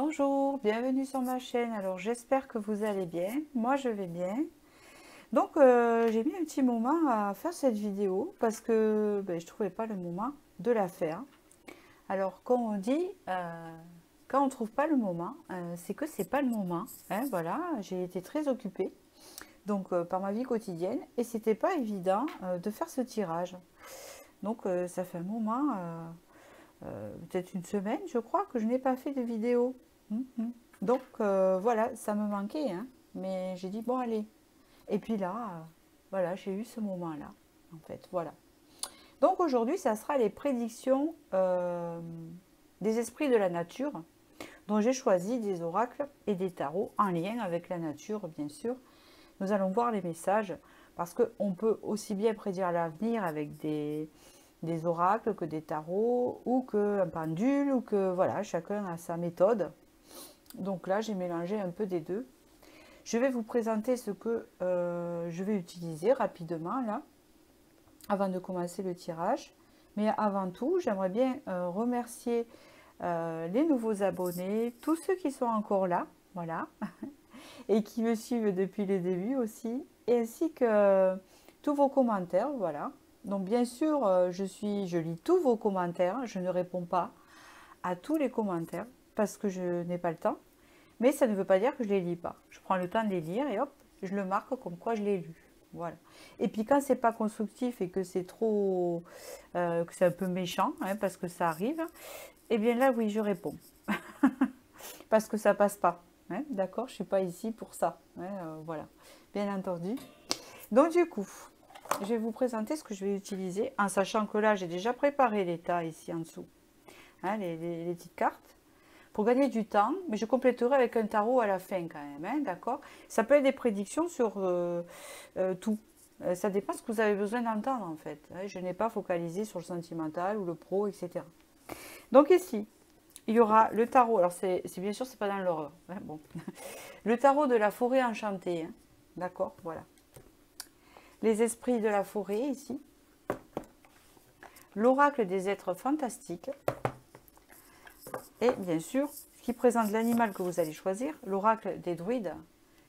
Bonjour, bienvenue sur ma chaîne. Alors j'espère que vous allez bien. Moi je vais bien. Donc j'ai mis un petit moment à faire cette vidéo parce que je trouvais pas le moment de la faire. Alors comme on dit, quand on trouve pas le moment, c'est que c'est pas le moment. Hein, voilà, j'ai été très occupée donc par ma vie quotidienne et c'était pas évident de faire ce tirage. Donc ça fait un moment. Peut-être une semaine, je crois, que je n'ai pas fait de vidéo. Donc voilà, ça me manquait, hein. Mais j'ai dit, bon, allez. Et puis là, voilà, j'ai eu ce moment-là, en fait, voilà. Donc aujourd'hui, ça sera les prédictions des esprits de la nature, dont j'ai choisi des oracles et des tarots en lien avec la nature, bien sûr. Nous allons voir les messages, parce qu'on peut aussi bien prédire l'avenir avec des oracles que des tarots, ou qu'un pendule, ou que voilà, chacun a sa méthode. Donc là, j'ai mélangé un peu des deux. Je vais vous présenter ce que je vais utiliser rapidement là, avant de commencer le tirage. Mais avant tout, j'aimerais bien remercier les nouveaux abonnés, tous ceux qui sont encore là, voilà, et qui me suivent depuis le début aussi, et ainsi que tous vos commentaires, voilà. Donc bien sûr, je lis tous vos commentaires, je ne réponds pas à tous les commentaires parce que je n'ai pas le temps, mais ça ne veut pas dire que je les lis pas. Je prends le temps de les lire et hop, je le marque comme quoi je l'ai lu. Voilà. Et puis quand c'est pas constructif et que c'est trop, que c'est un peu méchant, hein, parce que ça arrive, eh bien là oui, je réponds parce que ça passe pas. Hein, d'accord, je suis pas ici pour ça. Hein, voilà, bien entendu. Donc du coup, je vais vous présenter ce que je vais utiliser, en sachant que là, j'ai déjà préparé les tas ici en dessous, hein, les petites cartes, pour gagner du temps, mais je compléterai avec un tarot à la fin quand même, hein, d'accord. Ça peut être des prédictions sur tout. Ça dépend ce que vous avez besoin d'entendre en fait. Hein. Je n'ai pas focalisé sur le sentimental ou le pro, etc. Donc ici, il y aura le tarot. Alors c'est bien sûr, c'est pas dans l'horreur. Hein, bon. Le tarot de la forêt enchantée. Hein, d'accord, voilà. Les esprits de la forêt ici. L'oracle des êtres fantastiques. Et bien sûr, ce qui présente l'animal que vous allez choisir, l'oracle des druides.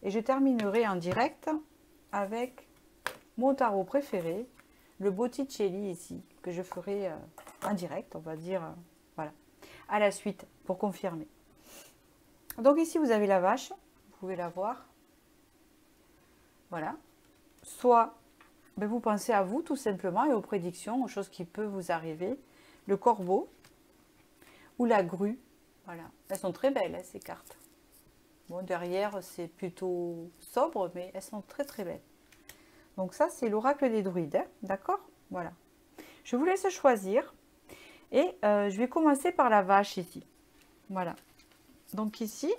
Et je terminerai en direct avec mon tarot préféré, le Botticelli ici, que je ferai en direct, on va dire, voilà, à la suite, pour confirmer. Donc ici, vous avez la vache, vous pouvez la voir. Voilà. Soit vous pensez à vous, tout simplement, et aux prédictions, aux choses qui peuvent vous arriver. Le corbeau ou la grue. Voilà. Elles sont très belles, hein, ces cartes. Bon, derrière, c'est plutôt sobre, mais elles sont très très belles. Donc ça, c'est l'oracle des druides, hein, d'accord? Voilà. Je vous laisse choisir. Et je vais commencer par la vache ici. Voilà. Donc ici,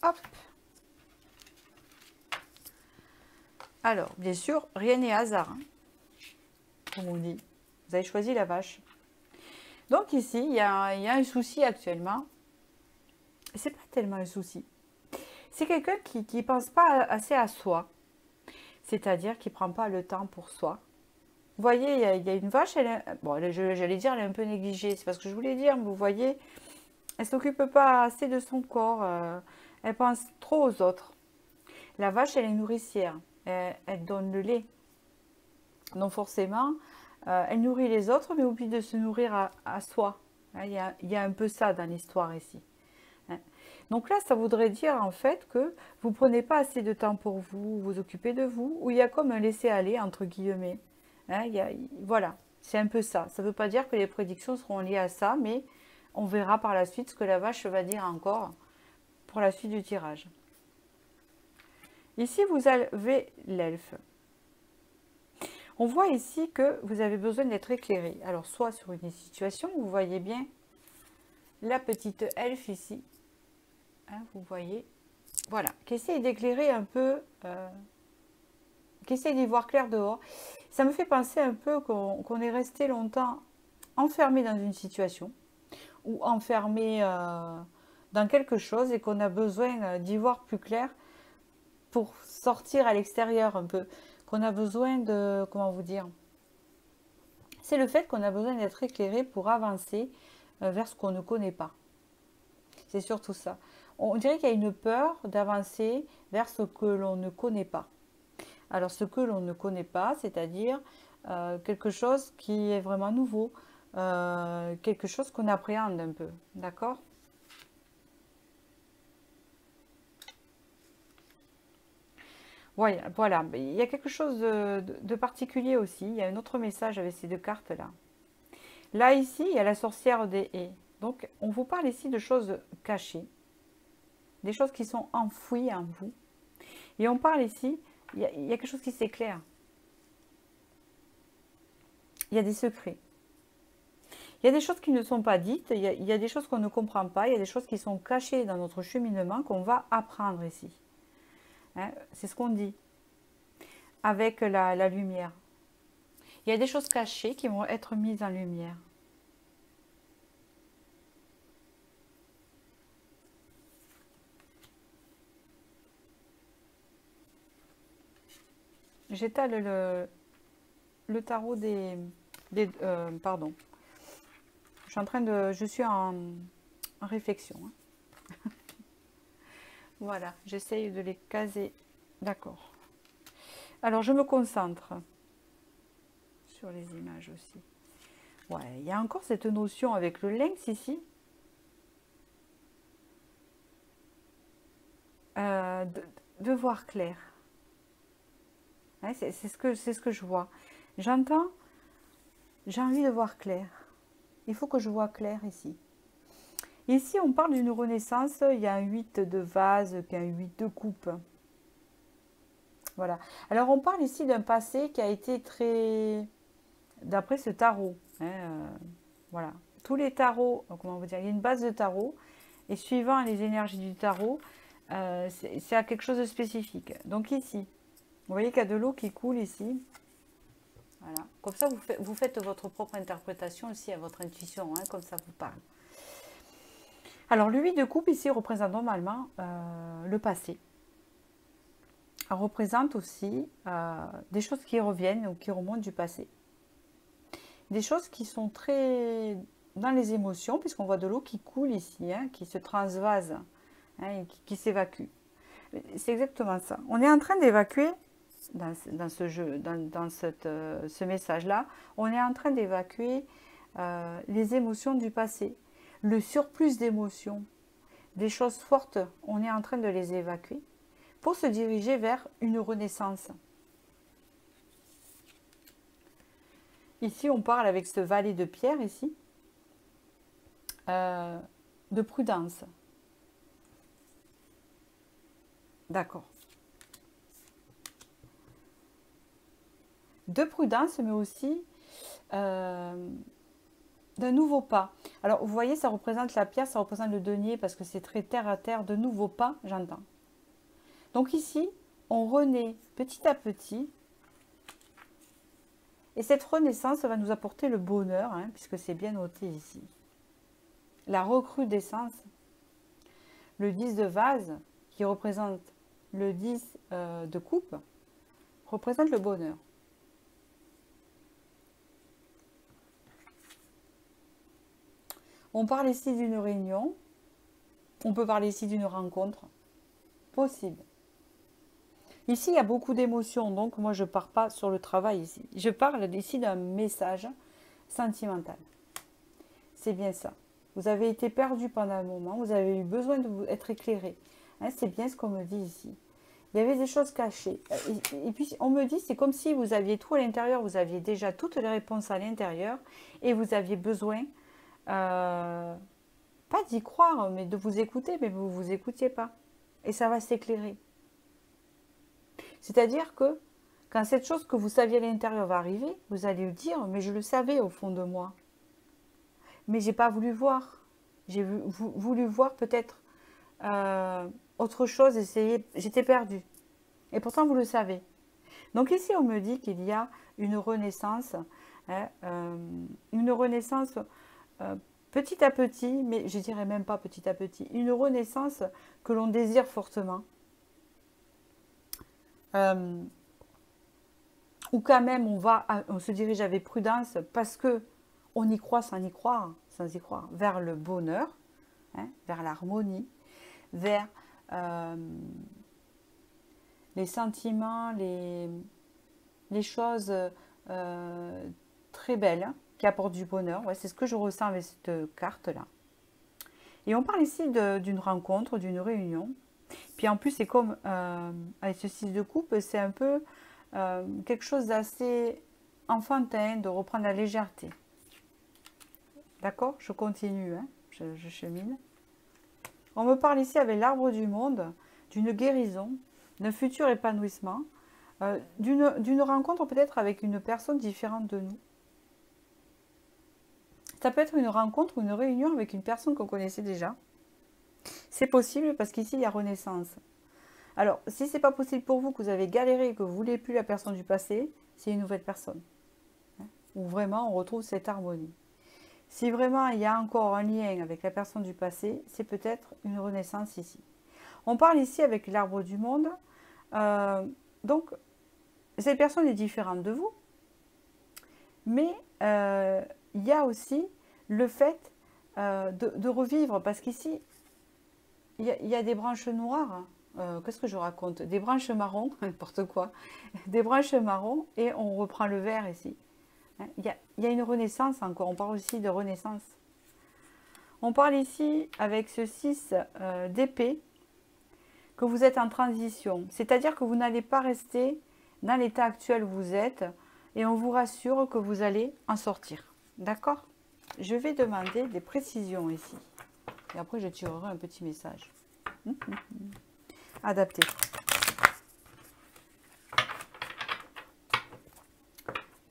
hop. Alors, bien sûr, rien n'est hasard, hein, comme on dit. Vous avez choisi la vache. Donc ici, il y a un souci actuellement. C'est pas tellement un souci. C'est quelqu'un qui ne pense pas assez à soi. C'est-à-dire qui ne prend pas le temps pour soi. Vous voyez, il y a une vache, bon, j'allais dire, elle est un peu négligée. C'est parce que je voulais dire, mais vous voyez, elle ne s'occupe pas assez de son corps. Elle pense trop aux autres. La vache, elle est nourricière. Elle donne le lait. Donc forcément, elle nourrit les autres, mais oublie de se nourrir à soi. Il y a un peu ça dans l'histoire ici. Donc là, ça voudrait dire en fait que vous ne prenez pas assez de temps pour vous, vous occupez de vous, ou il y a comme un laisser-aller, entre guillemets. Hein, voilà, c'est un peu ça. Ça ne veut pas dire que les prédictions seront liées à ça, mais on verra par la suite ce que la vache va dire encore pour la suite du tirage. Ici, vous avez l'elfe. On voit ici que vous avez besoin d'être éclairé. Alors, soit sur une situation, vous voyez bien la petite elfe ici. Hein, vous voyez, voilà, qui essaye d'éclairer un peu, qui essaye d'y voir clair dehors. Ça me fait penser un peu qu'on est resté longtemps enfermé dans une situation ou enfermé dans quelque chose et qu'on a besoin d'y voir plus clair pour sortir à l'extérieur un peu, qu'on a besoin de, comment vous dire, c'est le fait qu'on a besoin d'être éclairé pour avancer vers ce qu'on ne connaît pas. C'est surtout ça. On dirait qu'il y a une peur d'avancer vers ce que l'on ne connaît pas. Alors, ce que l'on ne connaît pas, c'est-à-dire quelque chose qui est vraiment nouveau, quelque chose qu'on appréhende un peu, d'accord? Voilà, voilà, il y a quelque chose de particulier aussi. Il y a un autre message avec ces deux cartes-là. Là, ici, il y a la sorcière des haies. Donc, on vous parle ici de choses cachées, des choses qui sont enfouies en vous. Et on parle ici, il y a quelque chose qui s'éclaire. Il y a des secrets. Il y a des choses qui ne sont pas dites, il y a des choses qu'on ne comprend pas, il y a des choses qui sont cachées dans notre cheminement qu'on va apprendre ici. Hein, c'est ce qu'on dit avec la lumière. Il y a des choses cachées qui vont être mises en lumière. J'étale le tarot pardon. Je suis en réflexion. Hein. Voilà, j'essaye de les caser. D'accord. Alors, je me concentre sur les images aussi. Ouais, il y a encore cette notion avec le lynx ici. De voir clair. Hein, c'est ce que je vois. J'entends, j'ai envie de voir clair. Il faut que je vois clair ici. Ici, on parle d'une renaissance. Il y a un 8 de vase, puis un 8 de coupe. Voilà. Alors, on parle ici d'un passé qui a été très... D'après ce tarot. Hein, voilà. Tous les tarots, comment on va dire, il y a une base de tarot. Et suivant les énergies du tarot, c'est à quelque chose de spécifique. Donc ici, vous voyez qu'il y a de l'eau qui coule ici. Voilà. Comme ça, vous faites votre propre interprétation aussi à votre intuition, hein, comme ça vous parle. Alors, le 8 de coupe ici représente normalement le passé. Elle représente aussi des choses qui reviennent ou qui remontent du passé. Des choses qui sont très dans les émotions, puisqu'on voit de l'eau qui coule ici, hein, qui se transvase, hein, et qui s'évacue. C'est exactement ça. On est en train d'évacuer, dans ce jeu, dans ce message-là, on est en train d'évacuer les émotions du passé. Le surplus d'émotions, des choses fortes, on est en train de les évacuer pour se diriger vers une renaissance. Ici, on parle avec ce valet de pierre, ici, de prudence. D'accord. De prudence, mais aussi d'un nouveau pas. Alors, vous voyez, ça représente la pierre, ça représente le denier, parce que c'est très terre à terre. De nouveaux pas, j'entends. Donc ici, on renaît petit à petit. Et cette renaissance va nous apporter le bonheur, hein, puisque c'est bien noté ici. La recrudescence. Le 10 de vase, qui représente le 10 de coupe, représente le bonheur. On parle ici d'une réunion. On peut parler ici d'une rencontre. Possible. Ici, il y a beaucoup d'émotions, donc moi, je ne pars pas sur le travail ici. Je parle ici d'un message sentimental. C'est bien ça. Vous avez été perdu pendant un moment, vous avez eu besoin d'être éclairé. Hein, c'est bien ce qu'on me dit ici. Il y avait des choses cachées. Et puis, on me dit, c'est comme si vous aviez tout à l'intérieur, vous aviez déjà toutes les réponses à l'intérieur, et vous aviez besoin, pas d'y croire, mais de vous écouter, mais vous ne vous écoutiez pas. Et ça va s'éclairer. C'est-à-dire que quand cette chose que vous saviez à l'intérieur va arriver, vous allez dire, mais je le savais au fond de moi. Mais j'ai pas voulu voir. J'ai voulu voir peut-être autre chose, essayer. J'étais perdue. Et pourtant, vous le savez. Donc ici, on me dit qu'il y a une renaissance. Hein, une renaissance petit à petit, mais je dirais même pas petit à petit. Une renaissance que l'on désire fortement. Ou quand même on se dirige avec prudence parce que on y croit sans y croire, vers le bonheur, hein, vers l'harmonie, vers les sentiments, les choses très belles, hein, qui apportent du bonheur. Ouais, c'est ce que je ressens avec cette carte-là. Et on parle ici d'une rencontre, d'une réunion. Puis en plus, c'est comme avec ce 6 de coupe, c'est un peu quelque chose d'assez enfantin, de reprendre la légèreté. D'accord? Je continue, hein, je chemine. On me parle ici avec l'arbre du monde, d'une guérison, d'un futur épanouissement, d'une rencontre peut-être avec une personne différente de nous. Ça peut être une rencontre ou une réunion avec une personne qu'on connaissait déjà. C'est possible parce qu'ici, il y a renaissance. Alors, si ce n'est pas possible pour vous, que vous avez galéré et que vous ne voulez plus la personne du passé, c'est une nouvelle personne. Hein, où vraiment, on retrouve cette harmonie. Si vraiment, il y a encore un lien avec la personne du passé, c'est peut-être une renaissance ici. On parle ici avec l'arbre du monde. Donc, cette personne est différente de vous. Mais il y a aussi le fait de revivre. Parce qu'ici, il y a des branches noires. Qu'est-ce que je raconte? Des branches marron, n'importe quoi. Des branches marron et on reprend le vert ici. Il y a une renaissance encore. On parle aussi de renaissance. On parle ici avec ce 6 d'épée que vous êtes en transition. C'est-à-dire que vous n'allez pas rester dans l'état actuel où vous êtes et on vous rassure que vous allez en sortir. D'accord? Je vais demander des précisions ici. Et après, je tirerai un petit message. Adapté.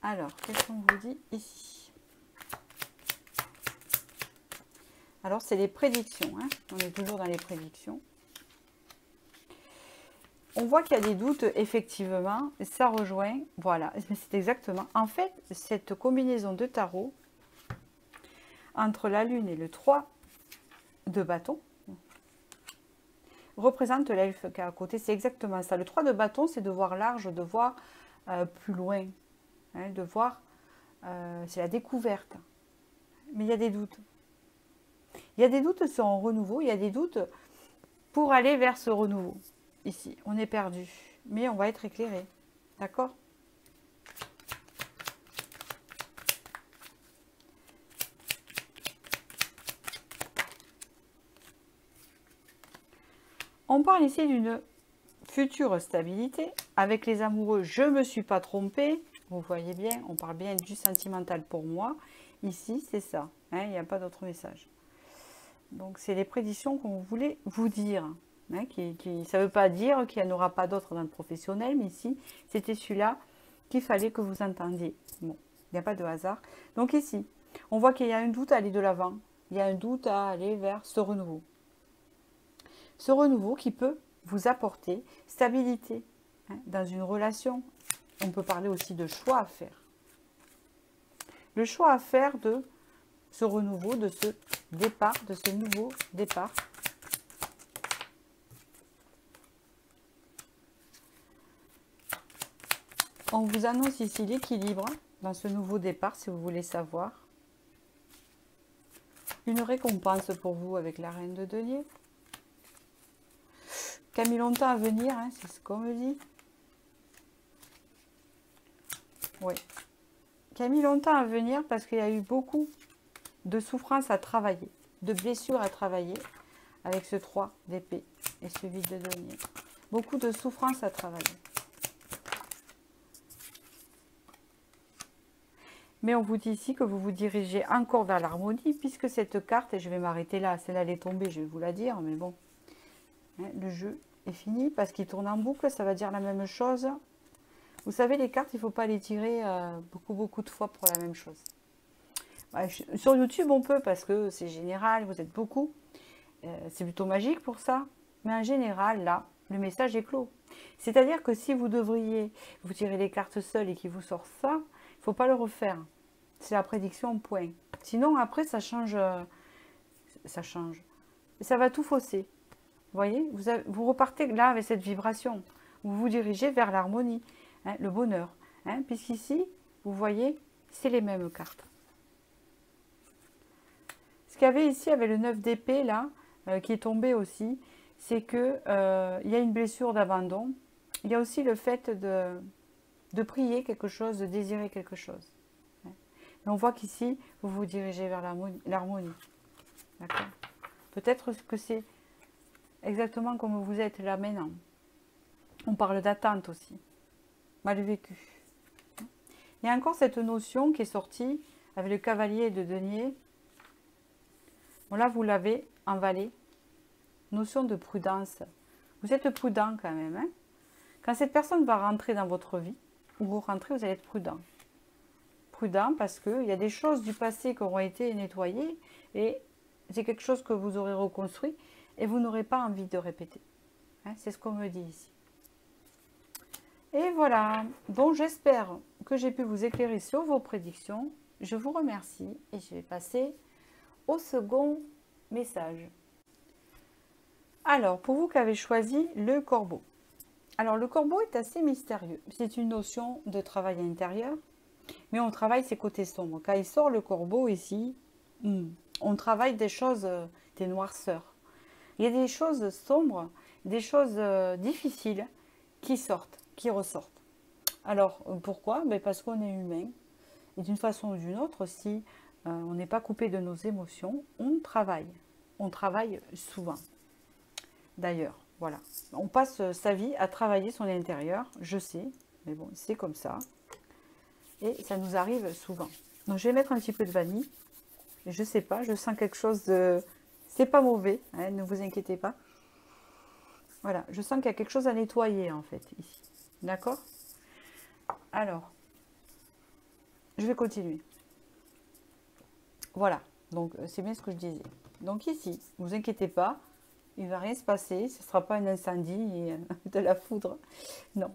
Alors, qu'est-ce qu'on vous dit ici? Alors, c'est les prédictions. Hein, on est toujours dans les prédictions. On voit qu'il y a des doutes, effectivement. Ça rejoint, voilà, c'est exactement. En fait, cette combinaison de tarot, entre la lune et le 3 de bâton, représente l'elfe qui est à côté. C'est exactement ça. Le 3 de bâton, c'est de voir large, de voir plus loin. Hein, de voir, c'est la découverte. Mais il y a des doutes. Il y a des doutes sur un renouveau. Il y a des doutes pour aller vers ce renouveau. Ici, on est perdu. Mais on va être éclairé. D'accord? On parle ici d'une future stabilité. Avec les amoureux, je ne me suis pas trompée. Vous voyez bien, on parle bien du sentimental pour moi. Ici, c'est ça. Hein, il n'y a pas d'autre message. Donc, c'est les prédictions qu'on voulait vous dire. Hein, ça ne veut pas dire qu'il n'y en aura pas d'autres dans le professionnel, mais ici, c'était celui-là qu'il fallait que vous entendiez. Bon, il n'y a pas de hasard. Donc ici, on voit qu'il y a un doute à aller de l'avant. Il y a un doute à aller vers ce renouveau. Ce renouveau qui peut vous apporter stabilité, hein, dans une relation. On peut parler aussi de choix à faire. Le choix à faire de ce renouveau, de ce départ, de ce nouveau départ. On vous annonce ici l'équilibre dans ce nouveau départ, si vous voulez savoir. Une récompense pour vous avec la reine de denier. Qui a mis longtemps à venir, hein, c'est ce qu'on me dit. Oui. Qui a mis longtemps à venir parce qu'il y a eu beaucoup de souffrances à travailler, de blessures à travailler avec ce 3 d'épée et ce vide de denier. Beaucoup de souffrances à travailler. Mais on vous dit ici que vous vous dirigez encore vers l'harmonie, puisque cette carte, et je vais m'arrêter là, celle-là elle est tombée, je vais vous la dire, mais bon, hein, le jeu est fini, parce qu'il tourne en boucle, ça va dire la même chose. Vous savez, les cartes, il ne faut pas les tirer beaucoup de fois pour la même chose. Ouais, sur YouTube, on peut, parce que c'est général, vous êtes beaucoup, c'est plutôt magique pour ça, mais en général, là, le message est clos. C'est-à-dire que si vous devriez vous tirer les cartes seules et qu'il vous sort ça, il ne faut pas le refaire. C'est la prédiction, point. Sinon, après, ça change. Ça va tout fausser. Vous voyez, vous repartez là avec cette vibration. Vous vous dirigez vers l'harmonie, hein, le bonheur. Hein, puisqu'ici, vous voyez, c'est les mêmes cartes. Ce qu'il y avait ici avec le 9 d'épée, là, qui est tombé aussi, c'est que il y a une blessure d'abandon. Il y a aussi le fait de prier quelque chose, de désirer quelque chose. Mais on voit qu'ici, vous vous dirigez vers l'harmonie. D'accord? Peut-être que c'est exactement comme vous êtes là maintenant. On parle d'attente aussi. Mal vécu. Il y a encore cette notion qui est sortie avec le cavalier de denier. Bon, là, vous l'avez en valet. Notion de prudence. Vous êtes prudent quand même. Hein? Quand cette personne va rentrer dans votre vie, ou vous rentrez, vous allez être prudent. Prudent parce qu'il y a des choses du passé qui auront été nettoyées et c'est quelque chose que vous aurez reconstruit et vous n'aurez pas envie de répéter. Hein? C'est ce qu'on me dit ici. Et voilà. Donc j'espère que j'ai pu vous éclairer sur vos prédictions. Je vous remercie et je vais passer au second message. Alors, pour vous qui avez choisi le corbeau. Alors, le corbeau est assez mystérieux. C'est une notion de travail intérieur, mais on travaille ses côtés sombres. Quand il sort le corbeau ici, on travaille des choses, des noirceurs. Il y a des choses sombres, des choses difficiles qui sortent, qui ressortent. Alors, pourquoi? Parce qu'on est humain. Et d'une façon ou d'une autre, si on n'est pas coupé de nos émotions, on travaille. On travaille souvent. D'ailleurs, voilà. On passe sa vie à travailler son intérieur, je sais, mais bon, c'est comme ça. Et ça nous arrive souvent. Donc, je vais mettre un petit peu de vanille. Je sais pas, je sens quelque chose de... C'est pas mauvais, hein, ne vous inquiétez pas. Voilà, je sens qu'il y a quelque chose à nettoyer, en fait, ici. D'accord? Alors, je vais continuer. Voilà, donc c'est bien ce que je disais. Donc ici, ne vous inquiétez pas, il ne va rien se passer, ce ne sera pas un incendie et de la foudre. Non.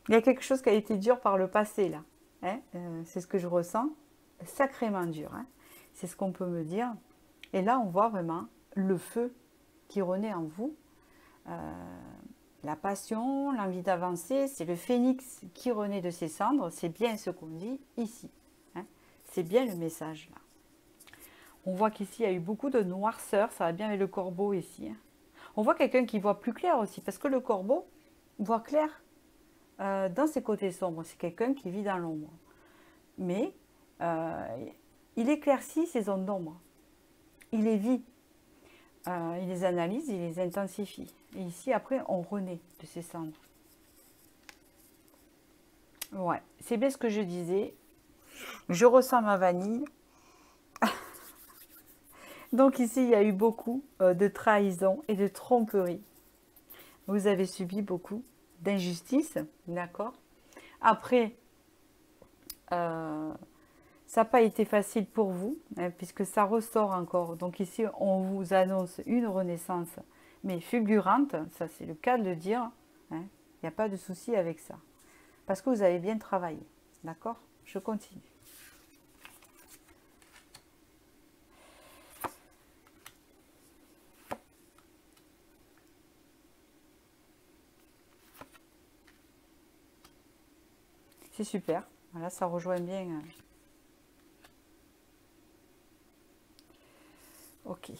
Il y a quelque chose qui a été dur par le passé, là. Hein, c'est ce que je ressens. Sacrément dur. Hein. C'est ce qu'on peut me dire. Et là, on voit vraiment le feu qui renaît en vous. La passion, l'envie d'avancer, c'est le phénix qui renaît de ses cendres. C'est bien ce qu'on dit ici. Hein. C'est bien le message, là. On voit qu'ici, il y a eu beaucoup de noirceur. Ça va bien avec le corbeau ici. Hein. On voit quelqu'un qui voit plus clair aussi. Parce que le corbeau voit clair dans ses côtés sombres. C'est quelqu'un qui vit dans l'ombre. Mais il éclaircit ses zones d'ombre. Il les vit. Il les analyse, il les intensifie. Et ici, après, on renaît de ces cendres. Ouais, c'est bien ce que je disais. Je ressens ma vanille. Donc ici, il y a eu beaucoup de trahison et de tromperie. Vous avez subi beaucoup d'injustice, d'accord? Après, ça n'a pas été facile pour vous, hein, puisque ça ressort encore. Donc ici, on vous annonce une renaissance, mais fulgurante, ça c'est le cas de le dire. Hein. Il n'y a pas de souci avec ça. Parce que vous avez bien travaillé, d'accord? Je continue. C'est super. Voilà, ça rejoint bien. Ok.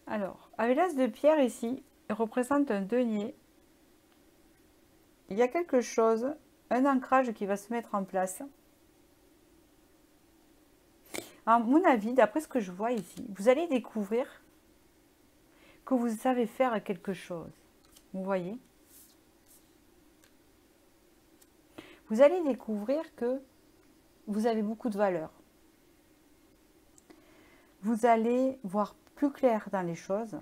Alors, avec l'as de pierre ici, il représente un denier. Il y a quelque chose, un ancrage qui va se mettre en place. À mon avis, d'après ce que je vois ici, vous allez découvrir que vous savez faire quelque chose. Vous voyez? Vous allez découvrir que vous avez beaucoup de valeur. Vous allez voir plus clair dans les choses.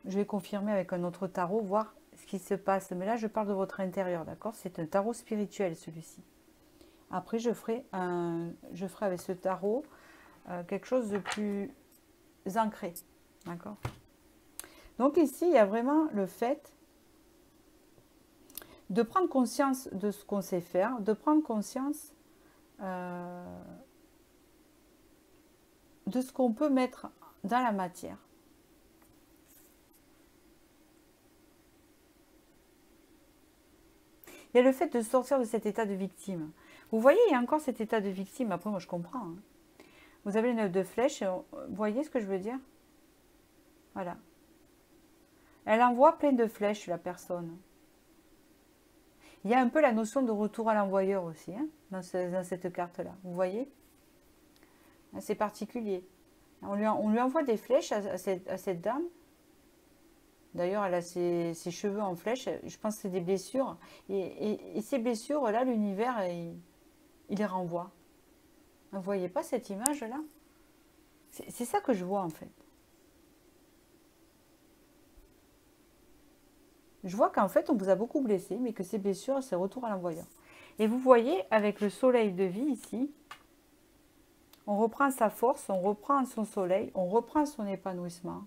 Je vais confirmer avec un autre tarot, voir ce qui se passe. Mais là, je parle de votre intérieur, d'accord? C'est un tarot spirituel, celui-ci. Après, je ferai avec ce tarot quelque chose de plus ancré, d'accord? Donc ici, il y a vraiment le fait de prendre conscience de ce qu'on sait faire, de prendre conscience de ce qu'on peut mettre dans la matière. Il y a le fait de sortir de cet état de victime. Vous voyez, il y a encore cet état de victime. Après, moi, je comprends. Hein. Vous avez le 9 de flèche. Vous voyez ce que je veux dire? Voilà. Elle envoie plein de flèches, la personne. Il y a un peu la notion de retour à l'envoyeur aussi, hein, dans cette carte-là. Vous voyez? C'est particulier. On lui envoie des flèches à cette dame. D'ailleurs, elle a ses cheveux en flèche. Je pense que c'est des blessures. Et ces blessures-là, l'univers, il les renvoie. Vous ne voyez pas cette image-là? C'est ça que je vois, en fait. Je vois qu'en fait, on vous a beaucoup blessé, mais que ces blessures, c'est retour à l'envoyeur. Et vous voyez, avec le soleil de vie ici, on reprend sa force, on reprend son soleil, on reprend son épanouissement.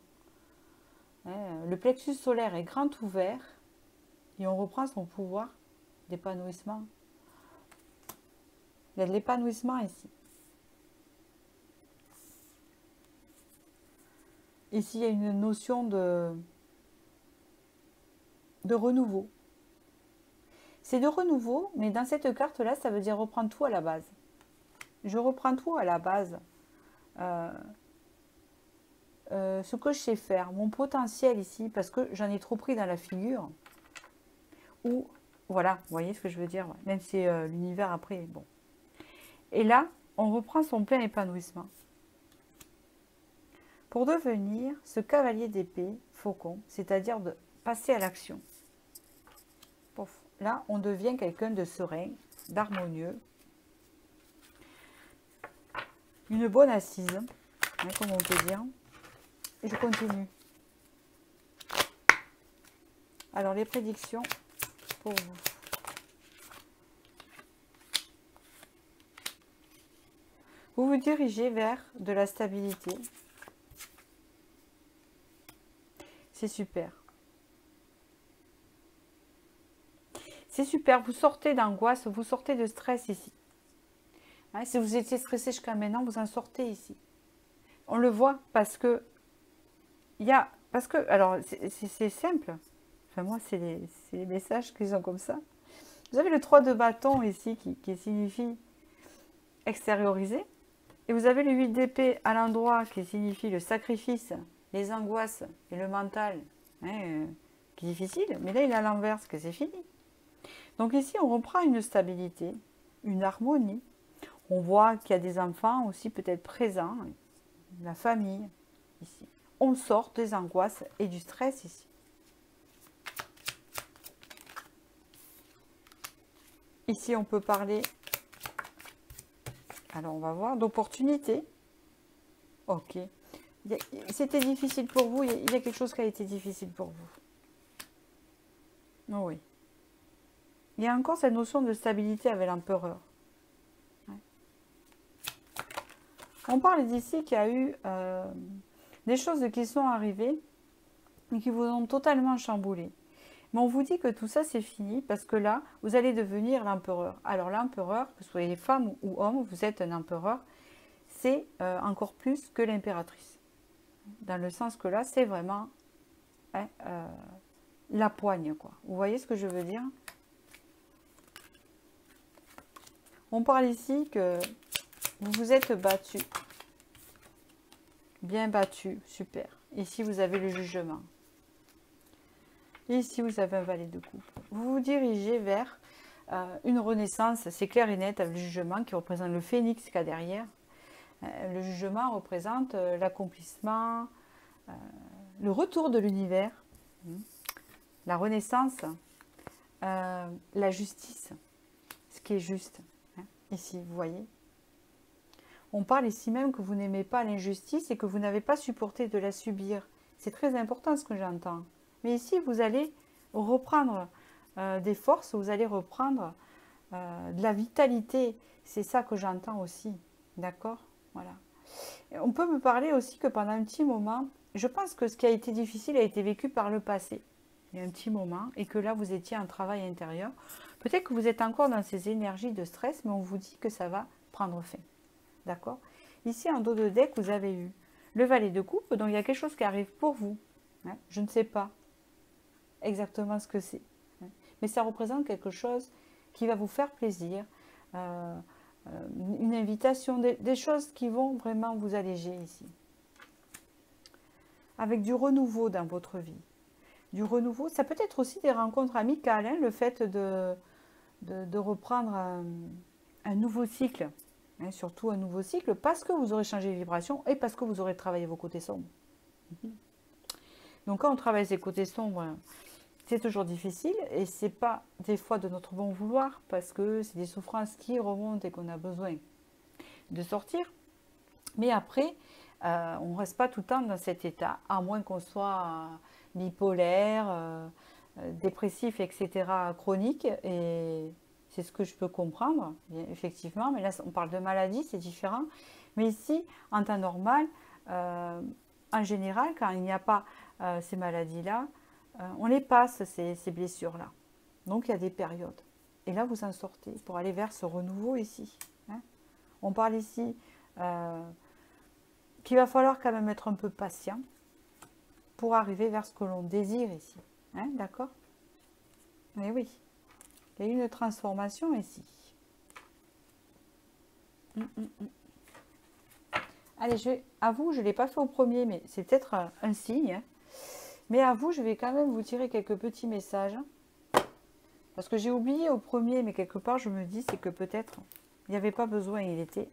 Le plexus solaire est grand ouvert et on reprend son pouvoir d'épanouissement. Il y a de l'épanouissement ici. Ici, il y a une notion de renouveau. C'est de renouveau, mais dans cette carte-là, ça veut dire reprendre tout à la base. Je reprends tout à la base. Ce que je sais faire, mon potentiel ici, parce que j'en ai trop pris dans la figure. Ou, voilà, vous voyez ce que je veux dire, même si l'univers après, bon. Et là, on reprend son plein épanouissement. Pour devenir ce cavalier d'épée, faucon, c'est-à-dire de passer à l'action. Là, on devient quelqu'un de serein, d'harmonieux, une bonne assise, hein, comme on peut dire. Et je continue. Alors, les prédictions pour vous. Vous vous dirigez vers de la stabilité. C'est super. C'est super, vous sortez d'angoisse, vous sortez de stress ici. Hein, si vous étiez stressé jusqu'à maintenant, vous en sortez ici. On le voit parce que alors c'est simple. Enfin moi, c'est les messages qui sont comme ça. Vous avez le 3 de bâton ici qui signifie extérioriser. Et vous avez le 8 d'épée à l'endroit qui signifie le sacrifice, les angoisses et le mental, hein, qui est difficile. Mais là, il est à l'inverse, que c'est fini. Donc ici, on reprend une stabilité, une harmonie. On voit qu'il y a des enfants aussi peut-être présents, la famille ici. On sort des angoisses et du stress ici. Ici, on peut parler, alors on va voir, d'opportunités. Ok. C'était difficile pour vous, il y a quelque chose qui a été difficile pour vous. Oh oui. Il y a encore cette notion de stabilité avec l'empereur. Ouais. On parle d'ici qu'il y a eu des choses qui sont arrivées et qui vous ont totalement chamboulé. Mais on vous dit que tout ça c'est fini parce que là, vous allez devenir l'empereur. Alors l'empereur, que ce soit femme ou homme, vous êtes un empereur, c'est encore plus que l'impératrice. Dans le sens que là, c'est vraiment hein, la poigne, quoi. Vous voyez ce que je veux dire? On parle ici que vous vous êtes battu. Bien battu, super. Ici, vous avez le jugement. Ici, vous avez un valet de coupe. Vous vous dirigez vers une renaissance, c'est clair et net, avec le jugement qui représente le phénix qu'il y a derrière. Le jugement représente l'accomplissement, le retour de l'univers, la renaissance, la justice, ce qui est juste. Ici, vous voyez. On parle ici même que vous n'aimez pas l'injustice et que vous n'avez pas supporté de la subir. C'est très important ce que j'entends. Mais ici, vous allez reprendre des forces, vous allez reprendre de la vitalité. C'est ça que j'entends aussi. D'accord? Voilà. Et on peut me parler aussi que pendant un petit moment, je pense que ce qui a été difficile a été vécu par le passé. Il y a un petit moment et que là, vous étiez en travail intérieur. Peut-être que vous êtes encore dans ces énergies de stress, mais on vous dit que ça va prendre fin. D'accord? Ici, en dos de deck, vous avez eu le valet de coupe, donc il y a quelque chose qui arrive pour vous. Hein? Je ne sais pas exactement ce que c'est. Hein? Mais ça représente quelque chose qui va vous faire plaisir. une invitation, des choses qui vont vraiment vous alléger ici. Avec du renouveau dans votre vie. Du renouveau, ça peut être aussi des rencontres amicales, hein, le fait de reprendre un nouveau cycle, hein, surtout un nouveau cycle, parce que vous aurez changé de vibration et parce que vous aurez travaillé vos côtés sombres. Donc quand on travaille ces côtés sombres, c'est toujours difficile et c'est pas des fois de notre bon vouloir parce que c'est des souffrances qui remontent et qu'on a besoin de sortir. Mais après, on ne reste pas tout le temps dans cet état, à moins qu'on soit bipolaire, dépressif, etc., chronique. Et c'est ce que je peux comprendre, effectivement. Mais là, on parle de maladie, c'est différent. Mais ici, en temps normal, en général, quand il n'y a pas ces maladies-là, on les passe, ces blessures-là. Donc, il y a des périodes. Et là, vous en sortez pour aller vers ce renouveau ici. Hein. On parle ici qu'il va falloir quand même être un peu patient pour arriver vers ce que l'on désire ici. Hein, d'accord? Mais oui, il y a une transformation ici. Allez, à vous, je ne l'ai pas fait au premier, mais c'est peut-être un signe. Hein. Mais à vous, je vais quand même vous tirer quelques petits messages. Parce que j'ai oublié au premier, mais quelque part, je me dis, c'est que peut-être, il n'y avait pas besoin, il était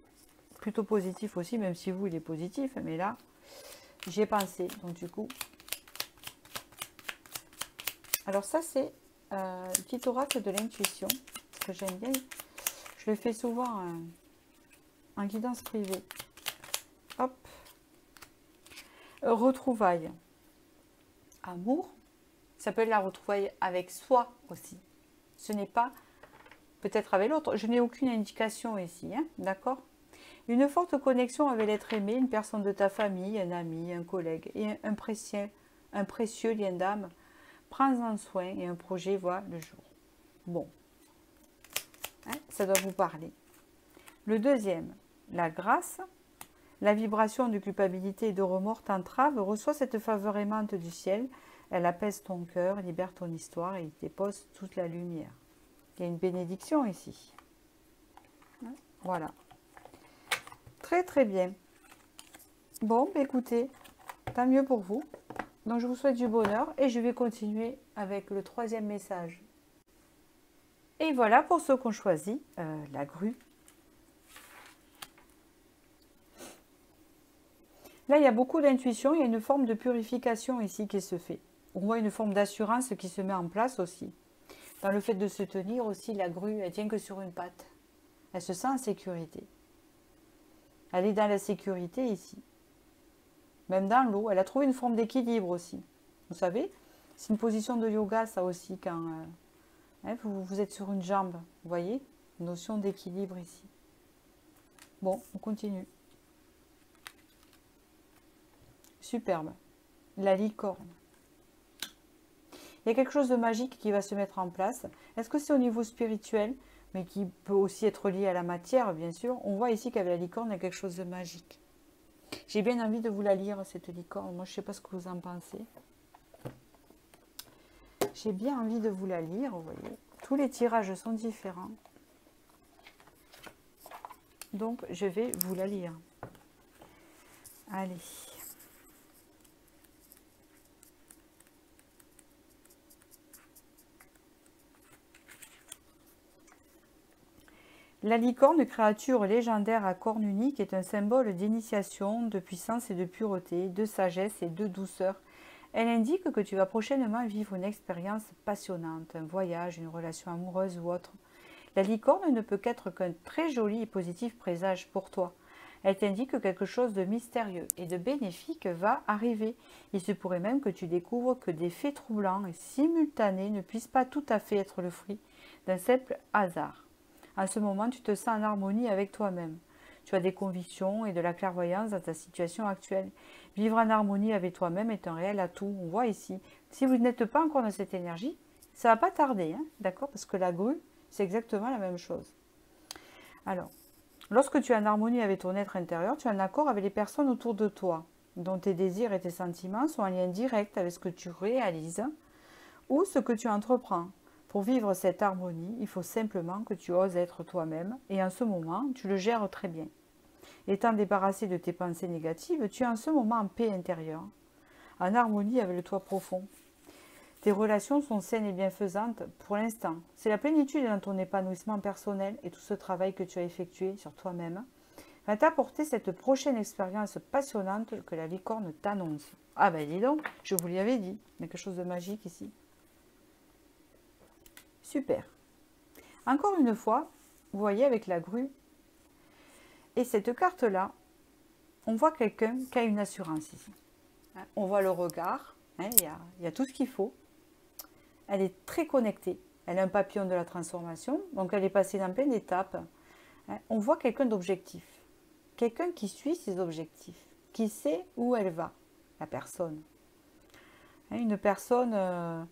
plutôt positif aussi, même si vous, il est positif. Mais là, j'y ai pensé. Donc, du coup... Alors, ça, c'est le petit oracle de l'intuition, que j'aime bien. Je le fais souvent en guidance privée. Hop. Retrouvailles. Amour. Ça peut être la retrouvaille avec soi aussi. Ce n'est pas peut-être avec l'autre. Je n'ai aucune indication ici, hein, d'accord? Une forte connexion avec l'être aimé, une personne de ta famille, un ami, un collègue, et un précieux lien d'âme. Prends-en soin et un projet voit le jour. Bon, hein, ça doit vous parler. Le deuxième, la grâce. La vibration de culpabilité et de remords t'entrave. Reçois cette faveur aimante du ciel. Elle apaise ton cœur, libère ton histoire et dépose toute la lumière. Il y a une bénédiction ici. Voilà. Très très bien. Bon, écoutez, tant mieux pour vous. Donc je vous souhaite du bonheur et je vais continuer avec le troisième message. Et voilà pour ceux qu'on choisit, la grue. Là, il y a beaucoup d'intuition, il y a une forme de purification ici qui se fait. On voit une forme d'assurance qui se met en place aussi. Dans le fait de se tenir aussi, la grue, elle tient que sur une patte. Elle se sent en sécurité. Elle est dans la sécurité ici. Même dans l'eau, elle a trouvé une forme d'équilibre aussi. Vous savez, c'est une position de yoga ça aussi, quand hein, vous êtes sur une jambe. Vous voyez, notion d'équilibre ici. Bon, on continue. Superbe. La licorne. Il y a quelque chose de magique qui va se mettre en place. Est-ce que c'est au niveau spirituel, mais qui peut aussi être lié à la matière, bien sûr. On voit ici qu'avec la licorne, il y a quelque chose de magique. J'ai bien envie de vous la lire, cette licorne. Moi, je ne sais pas ce que vous en pensez. J'ai bien envie de vous la lire, vous voyez. Tous les tirages sont différents. Donc, je vais vous la lire. Allez. La licorne, créature légendaire à cornes uniques, est un symbole d'initiation, de puissance et de pureté, de sagesse et de douceur. Elle indique que tu vas prochainement vivre une expérience passionnante, un voyage, une relation amoureuse ou autre. La licorne ne peut qu'être qu'un très joli et positif présage pour toi. Elle t'indique que quelque chose de mystérieux et de bénéfique va arriver. Il se pourrait même que tu découvres que des faits troublants et simultanés ne puissent pas tout à fait être le fruit d'un simple hasard. En ce moment, tu te sens en harmonie avec toi-même. Tu as des convictions et de la clairvoyance dans ta situation actuelle. Vivre en harmonie avec toi-même est un réel atout. On voit ici. Si vous n'êtes pas encore dans cette énergie, ça ne va pas tarder, hein, d'accord? Parce que la grue, c'est exactement la même chose. Alors, lorsque tu es en harmonie avec ton être intérieur, tu es en accord avec les personnes autour de toi, dont tes désirs et tes sentiments sont en lien direct avec ce que tu réalises ou ce que tu entreprends. Pour vivre cette harmonie, il faut simplement que tu oses être toi-même et en ce moment, tu le gères très bien. Étant débarrassé de tes pensées négatives, tu es en ce moment en paix intérieure, en harmonie avec le toi profond. Tes relations sont saines et bienfaisantes pour l'instant. C'est la plénitude dans ton épanouissement personnel et tout ce travail que tu as effectué sur toi-même va t'apporter cette prochaine expérience passionnante que la licorne t'annonce. Ah ben dis donc, je vous l'y avais dit, il y a quelque chose de magique ici. Super. Encore une fois, vous voyez avec la grue, et cette carte-là, on voit quelqu'un qui a une assurance ici. On voit le regard, il y a tout ce qu'il faut. Elle est très connectée. Elle a un papillon de la transformation, donc elle est passée dans plein d'étapes. On voit quelqu'un d'objectif. Quelqu'un qui suit ses objectifs, qui sait où elle va, la personne. Une personne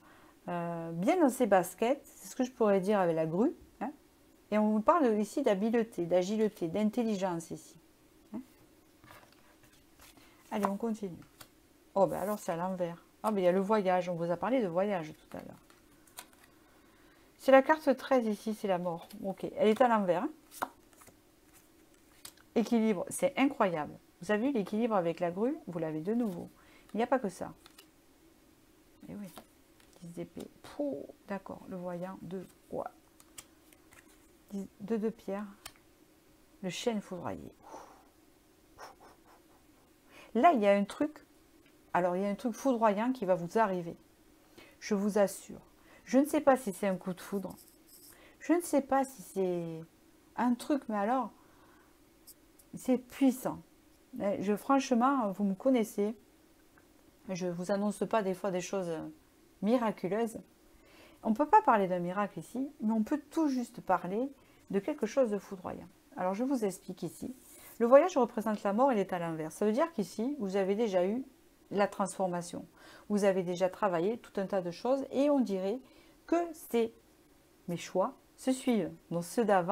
bien dans ses baskets, c'est ce que je pourrais dire avec la grue. Et on vous parle ici d'habileté, d'agilité, d'intelligence ici. Allez, on continue. Oh, ben alors c'est à l'envers. Ah, ben il y a le voyage, on vous a parlé de voyage tout à l'heure. C'est la carte 13 ici, c'est la mort. Ok, elle est à l'envers. Équilibre, c'est incroyable. Vous avez vu l'équilibre avec la grue, vous l'avez de nouveau. Il n'y a pas que ça. Et oui, 10 d'épée. D'accord, le voyant, 2. Ouais. 2 de pierre. Le chêne foudroyé. Là, il y a un truc. Alors, il y a un truc foudroyant qui va vous arriver. Je vous assure. Je ne sais pas si c'est un coup de foudre. Je ne sais pas si c'est un truc, mais alors, c'est puissant. Franchement, vous me connaissez. Je ne vous annonce pas des fois des choses miraculeuses. On ne peut pas parler d'un miracle ici, mais on peut tout juste parler de quelque chose de foudroyant. Alors, je vous explique ici. Le voyage représente la mort, il est à l'inverse. Ça veut dire qu'ici, vous avez déjà eu la transformation. Vous avez déjà travaillé tout un tas de choses et on dirait que mes choix se suivent. Donc, celui-là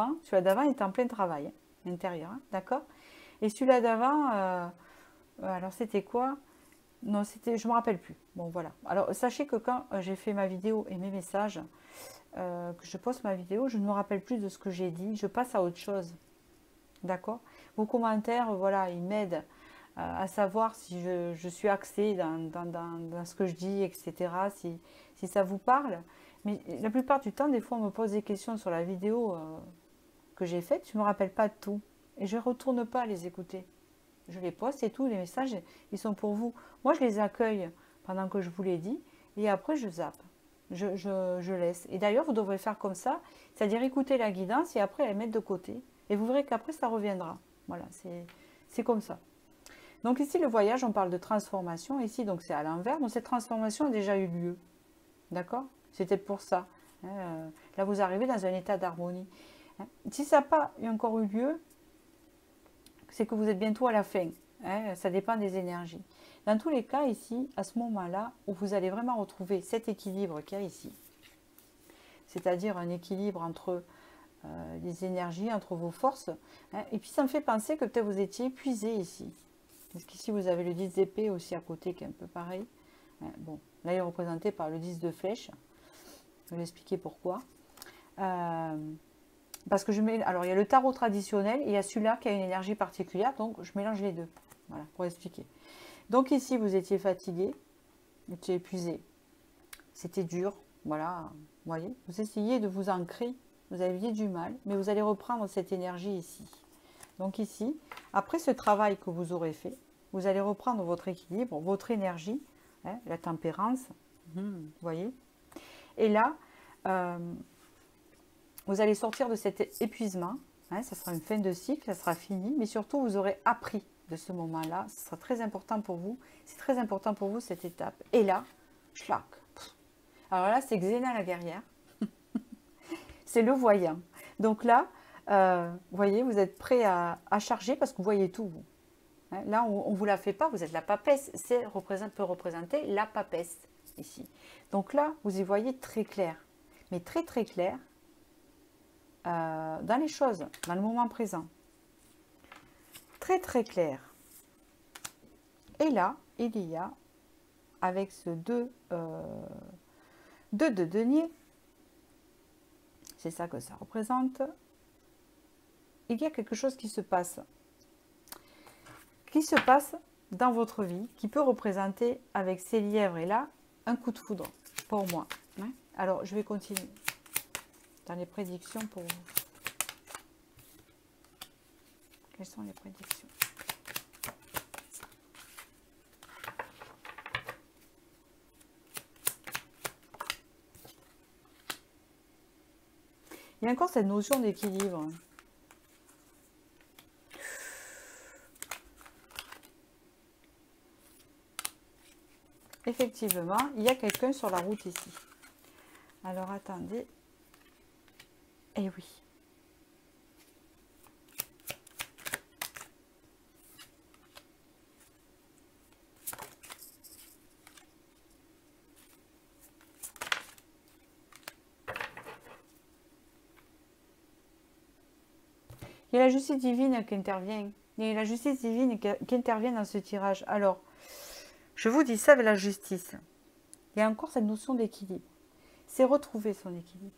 d'avant est en plein travail intérieur, d'accord? Et celui-là d'avant, alors c'était quoi? Non, c'était, je ne me rappelle plus. Bon, voilà. Alors, sachez que quand j'ai fait ma vidéo et mes messages, que je poste ma vidéo, je ne me rappelle plus de ce que j'ai dit. Je passe à autre chose. D'accord? Vos commentaires, voilà, ils m'aident à savoir si je suis axée dans ce que je dis, etc. Si ça vous parle. Mais la plupart du temps, des fois, on me pose des questions sur la vidéo que j'ai faite. Je ne me rappelle pas de tout. Et je ne retourne pas les écouter. Je les poste et tout, les messages, ils sont pour vous. Moi, je les accueille pendant que je vous l'ai dit, et après, je zappe. Je laisse. Et d'ailleurs, vous devrez faire comme ça, c'est-à-dire écouter la guidance et après la mettre de côté. Et vous verrez qu'après, ça reviendra. Voilà, c'est comme ça. Donc ici, le voyage, on parle de transformation. Ici, donc c'est à l'envers. Donc cette transformation a déjà eu lieu. D'accord? C'était pour ça. Là, vous arrivez dans un état d'harmonie. Si ça n'a pas encore eu lieu, c'est que vous êtes bientôt à la fin. Ça dépend des énergies. Dans tous les cas, ici, à ce moment-là, où vous allez vraiment retrouver cet équilibre qu'il y a ici, c'est-à-dire un équilibre entre les énergies, entre vos forces, et puis ça me fait penser que peut-être vous étiez épuisé ici. Parce qu'ici, vous avez le 10 d'épée aussi à côté, qui est un peu pareil. Bon, là, il est représenté par le 10 de flèche. Je vais vous expliquer pourquoi. Parce que alors il y a le tarot traditionnel et il y a celui-là qui a une énergie particulière, donc je mélange les deux. Voilà, pour expliquer. Donc ici, vous étiez fatigué, vous étiez épuisé. C'était dur, voilà, vous voyez. Vous essayez de vous ancrer, vous aviez du mal, mais vous allez reprendre cette énergie ici. Donc ici, après ce travail que vous aurez fait, vous allez reprendre votre équilibre, votre énergie, la tempérance, vous voyez. Et là, vous allez sortir de cet épuisement, ça sera une fin de cycle, ça sera fini, mais surtout vous aurez appris de ce moment-là, ce sera très important pour vous, c'est très important pour vous cette étape. Et là, schlac. Alors là, c'est Xena la guerrière, c'est le voyant. Donc là, vous voyez, vous êtes prêt à charger parce que vous voyez tout, vous. Là, on ne vous la fait pas, vous êtes la papesse, peut représenter la papesse ici. Donc là, vous y voyez très clair, mais très très clair, dans les choses, dans le moment présent. Très très clair. Et là, il y a, avec ce 2 de denier, c'est ça que ça représente. Il y a quelque chose qui se passe dans votre vie, qui peut représenter avec ces lièvres et là, un coup de foudre pour moi. Hein. Alors, je vais continuer dans les prédictions pour vous. Quelles sont les prédictions? Il y a encore cette notion d'équilibre. Effectivement, il y a quelqu'un sur la route ici. Alors, attendez. Eh oui. Il y a la justice divine qui intervient. Il y a la justice divine qui intervient dans ce tirage. Alors, je vous dis ça avec la justice. Il y a encore cette notion d'équilibre. C'est retrouver son équilibre.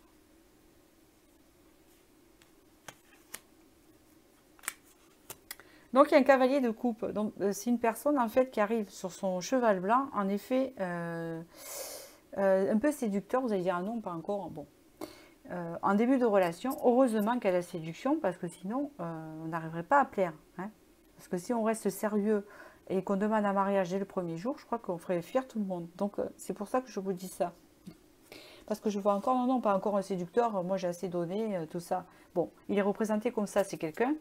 Donc, il y a un cavalier de coupe. Donc, c'est une personne, en fait, qui arrive sur son cheval blanc. En effet, un peu séducteur. Vous allez dire, ah non, pas encore. Bon. En début de relation, heureusement qu'il y a la séduction, parce que sinon, on n'arriverait pas à plaire. Hein. Parce que si on reste sérieux et qu'on demande un mariage dès le premier jour, je crois qu'on ferait fuir tout le monde. Donc, c'est pour ça que je vous dis ça. Parce que je vois encore, non, pas encore un séducteur, moi j'ai assez donné, tout ça. Bon, il est représenté comme ça, c'est quelqu'un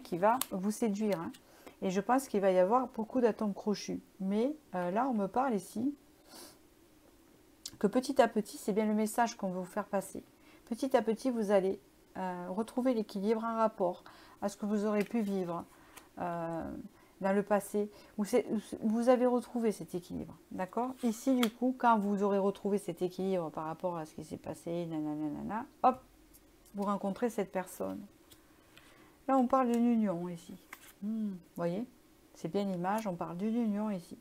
qui va vous séduire. Hein. Et je pense qu'il va y avoir beaucoup d'atomes crochus. Mais là, on me parle ici que petit à petit, c'est bien le message qu'on veut vous faire passer. Petit à petit, vous allez retrouver l'équilibre en rapport à ce que vous aurez pu vivre dans le passé. Vous avez retrouvé cet équilibre, d'accord? Ici, du coup, quand vous aurez retrouvé cet équilibre par rapport à ce qui s'est passé, nanana, hop, vous rencontrez cette personne. Là, on parle d'une union ici. Vous voyez? C'est bien l'image, on parle d'une union ici.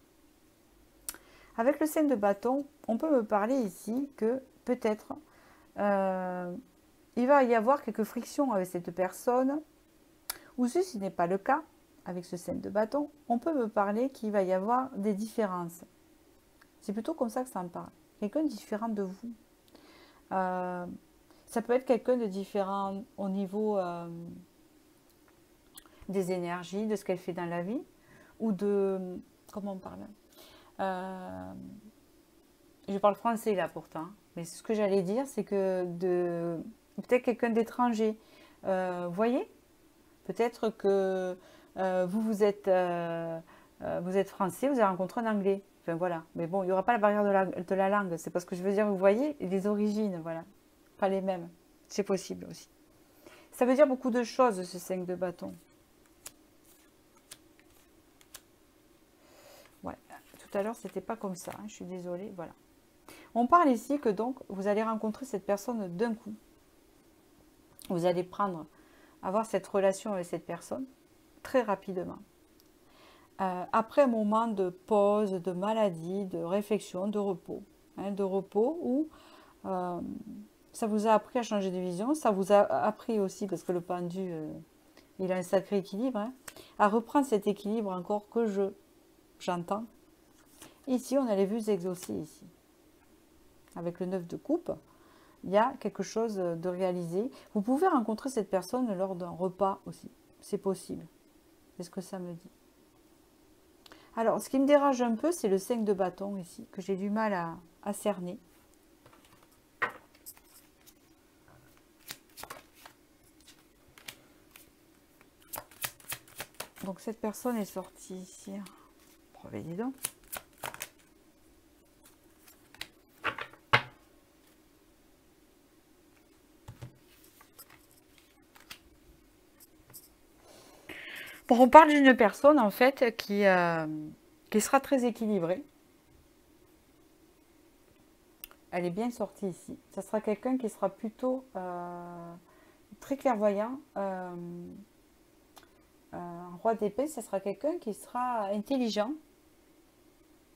Avec le 5 de bâton, on peut me parler ici que peut-être il va y avoir quelques frictions avec cette personne, ou si ce n'est pas le cas, avec ce 5 de bâton, on peut me parler qu'il va y avoir des différences. C'est plutôt comme ça que ça me parle. Quelqu'un de différent de vous. Ça peut être quelqu'un de différent au niveau des énergies, de ce qu'elle fait dans la vie, ou de... Comment on parle? Je parle français là pourtant, mais ce que j'allais dire, c'est que peut-être quelqu'un d'étranger. Vous voyez? Peut-être que vous êtes français, vous avez rencontré un anglais. Enfin voilà. Mais bon, il n'y aura pas la barrière de la langue. C'est parce que je veux dire, vous voyez, les origines, voilà. Pas les mêmes. C'est possible aussi. Ça veut dire beaucoup de choses, ce 5 de bâton. Ouais. Tout à l'heure, c'était pas comme ça. Hein, je suis désolée. Voilà. On parle ici que donc, vous allez rencontrer cette personne d'un coup. Vous allez avoir cette relation avec cette personne très rapidement. Après un moment de pause, de maladie, de réflexion, de repos. Hein, de repos où ça vous a appris à changer de vision. Ça vous a appris aussi, parce que le pendu, il a un sacré équilibre, hein, à reprendre cet équilibre encore que j'entends. Ici, on a les vues exaucées ici. Avec le 9 de coupe, il y a quelque chose de réalisé. Vous pouvez rencontrer cette personne lors d'un repas aussi. C'est possible. C'est ce que ça me dit. Alors, ce qui me dérange un peu, c'est le 5 de bâton ici, que j'ai du mal à cerner. Donc, cette personne est sortie ici. Oh, ben, dis donc. Bon, on parle d'une personne, en fait, qui sera très équilibrée. Elle est bien sortie ici. Ça sera quelqu'un qui sera plutôt très clairvoyant. Roi d'épée, ça sera quelqu'un qui sera intelligent,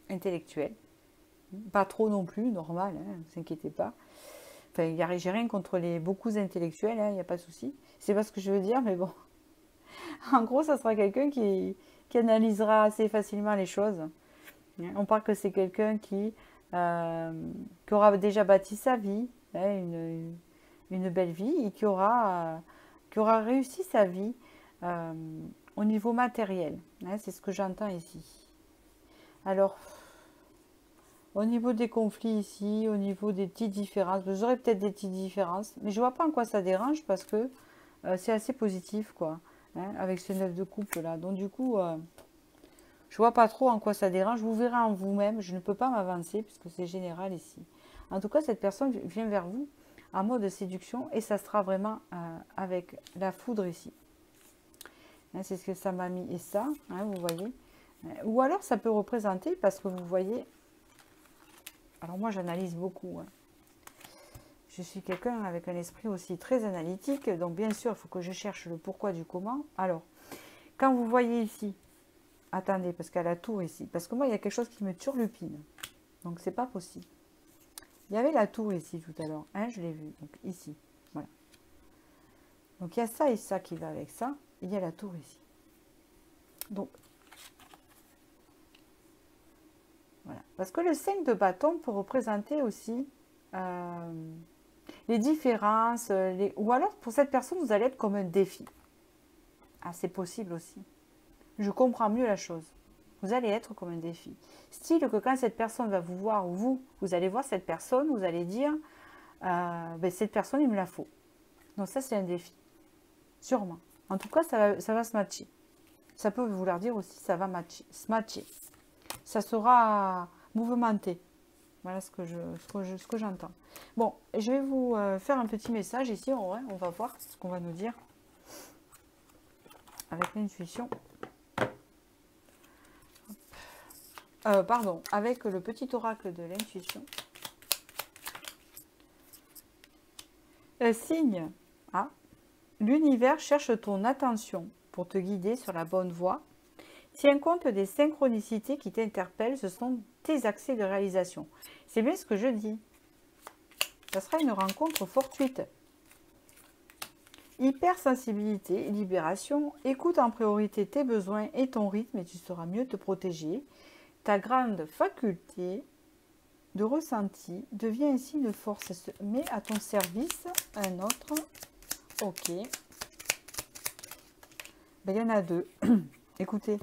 intellectuel. Pas trop non plus, normal, hein, ne vous inquiétez pas. Enfin, j'ai rien contre les beaucoup intellectuels, il n'y a pas de souci. C'est pas ce que je veux dire, mais bon. En gros, ça sera quelqu'un qui analysera assez facilement les choses. On parle que c'est quelqu'un qui aura déjà bâti sa vie, une belle vie, et qui aura réussi sa vie euh, au niveau matériel. C'est ce que j'entends ici. Alors, au niveau des conflits ici, au niveau des petites différences, vous aurez peut-être des petites différences, mais je vois pas en quoi ça dérange parce que c'est assez positif, quoi, avec ce 9 de coupe là. Donc du coup, je vois pas trop en quoi ça dérange. Vous verrez en vous-même. Je ne peux pas m'avancer puisque c'est général ici. En tout cas, cette personne vient vers vous en mode séduction et ça sera vraiment avec la foudre ici. C'est ce que ça m'a mis et ça, vous voyez. Ou alors ça peut représenter parce que vous voyez. Alors moi j'analyse beaucoup. Je suis quelqu'un avec un esprit aussi très analytique. Donc bien sûr, il faut que je cherche le pourquoi du comment. Alors, quand vous voyez ici, attendez, parce qu'il y a la tour ici. Parce que moi, il y a quelque chose qui me turlupine. Donc c'est pas possible. Il y avait la tour ici tout à l'heure. Je l'ai vu. Donc ici. Voilà. Donc il y a ça et ça qui va avec ça. Il y a la tour ici. Donc, voilà. Parce que le 5 de bâton peut représenter aussi les différences. Ou alors, pour cette personne, vous allez être comme un défi. Ah, c'est possible aussi. Je comprends mieux la chose. Vous allez être comme un défi. Style que quand cette personne va vous voir, ou vous allez voir cette personne, vous allez dire, cette personne, il me la faut. Donc ça, c'est un défi. Sûrement. En tout cas, ça va se matcher. Ça peut vouloir dire aussi, ça va se matcher. Ça sera mouvementé. Voilà ce que j'entends. Bon, je vais vous faire un petit message ici. On va voir ce qu'on va nous dire avec l'intuition. Pardon, avec le petit oracle de l'intuition. Signe. Ah, l'univers cherche ton attention pour te guider sur la bonne voie. Tiens compte des synchronicités qui t'interpellent, ce sont tes accès de réalisation. C'est bien ce que je dis. Ça sera une rencontre fortuite. Hypersensibilité, libération, écoute en priorité tes besoins et ton rythme et tu sauras mieux te protéger. Ta grande faculté de ressenti devient ainsi une force, se met à ton service. Un autre, ok. Ben, il y en a deux. Écoutez.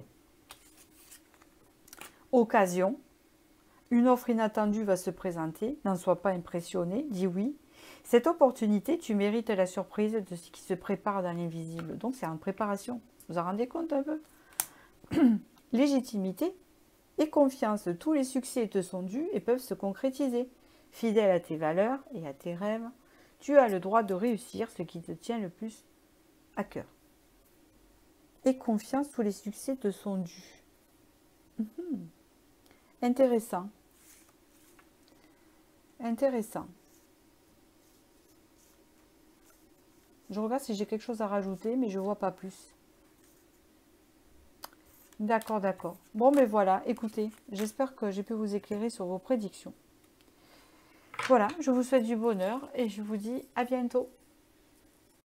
Occasion. Une offre inattendue va se présenter. N'en sois pas impressionné, dis oui. Cette opportunité, tu mérites la surprise de ce qui se prépare dans l'invisible. Donc c'est en préparation. Vous en rendez compte un peu? Légitimité et confiance. Tous les succès te sont dus et peuvent se concrétiser. Fidèle à tes valeurs et à tes rêves, tu as le droit de réussir ce qui te tient le plus à cœur. Et confiance, tous les succès te sont dus. Intéressant. Intéressant. Je regarde si j'ai quelque chose à rajouter, mais je ne vois pas plus. D'accord, d'accord. Bon, mais voilà, écoutez, j'espère que j'ai pu vous éclairer sur vos prédictions. Voilà, je vous souhaite du bonheur et je vous dis à bientôt.